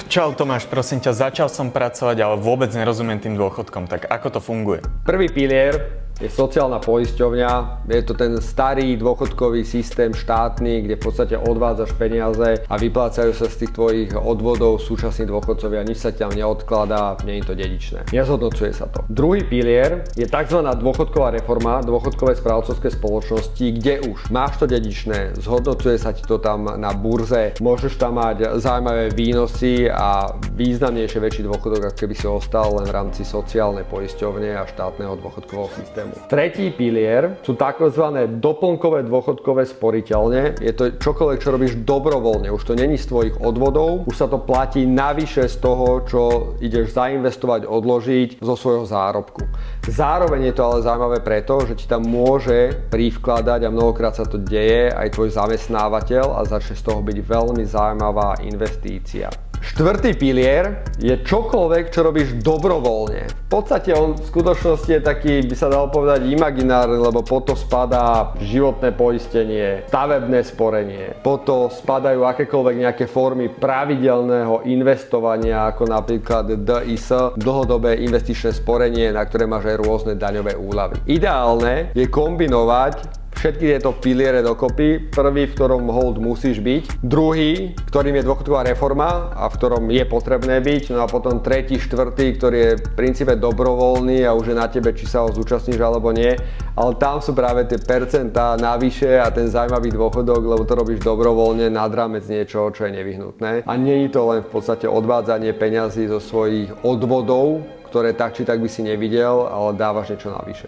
Čau Tomáš, prosím ťa, začal som pracovať, ale vôbec nerozumiem tým dôchodkom, tak ako to funguje? Prvý pilier je sociálna poisťovňa. Je to ten starý dôchodkový systém štátny, kde v podstate odvádzaš peniaze a vyplácajú sa z tých tvojich odvodov súčasní dôchodcovia. Nič sa tam neodkladá, nie je to dedičné. Nezhodnocuje sa to. Druhý pilier je tzv. Dôchodková reforma, dôchodkové správcovské spoločnosti, kde už máš to dedičné, zhodnocuje sa ti to tam na burze, môžeš tam mať zaujímavé výnosy a významnejšie väčší dôchodok, ako keby si ostal len v rámci sociálnej poisťovne a štátneho dôchodkového systému. Tretí pilier sú tzv. Doplnkové dôchodkové sporiteľne. Je to čokoľvek, čo robíš dobrovoľne. Už to není z tvojich odvodov, už sa to platí navyše z toho, čo ideš zainvestovať, odložiť zo svojho zárobku. Zároveň je to ale zaujímavé preto, že ti tam môže privkladať, a mnohokrát sa to deje, aj tvoj zamestnávateľ a začne z toho byť veľmi zaujímavá investícia. Štvrtý pilier je čokoľvek, čo robíš dobrovoľne. V podstate on v skutočnosti je taký, by sa dalo povedať, imaginárny, lebo po to spadá životné poistenie, stavebné sporenie, po to spadajú akékoľvek nejaké formy pravidelného investovania, ako napríklad DIS, dlhodobé investičné sporenie, na ktoré máš aj rôzne daňové úľavy. Ideálne je kombinovať všetky tieto piliere dokopy. Prvý, v ktorom hold musíš byť. Druhý, ktorým je dôchodková reforma a v ktorom je potrebné byť. No a potom tretí, štvrtý, ktorý je v princípe dobrovoľný a už je na tebe, či sa ho zúčastníš alebo nie. Ale tam sú práve tie percentá navyše a ten zaujímavý dôchodok, lebo to robíš dobrovoľne nad rámec niečoho, čo je nevyhnutné. A nie je to len v podstate odvádzanie peňazí zo svojich odvodov, ktoré tak či tak by si nevidel, ale dávaš niečo navyše.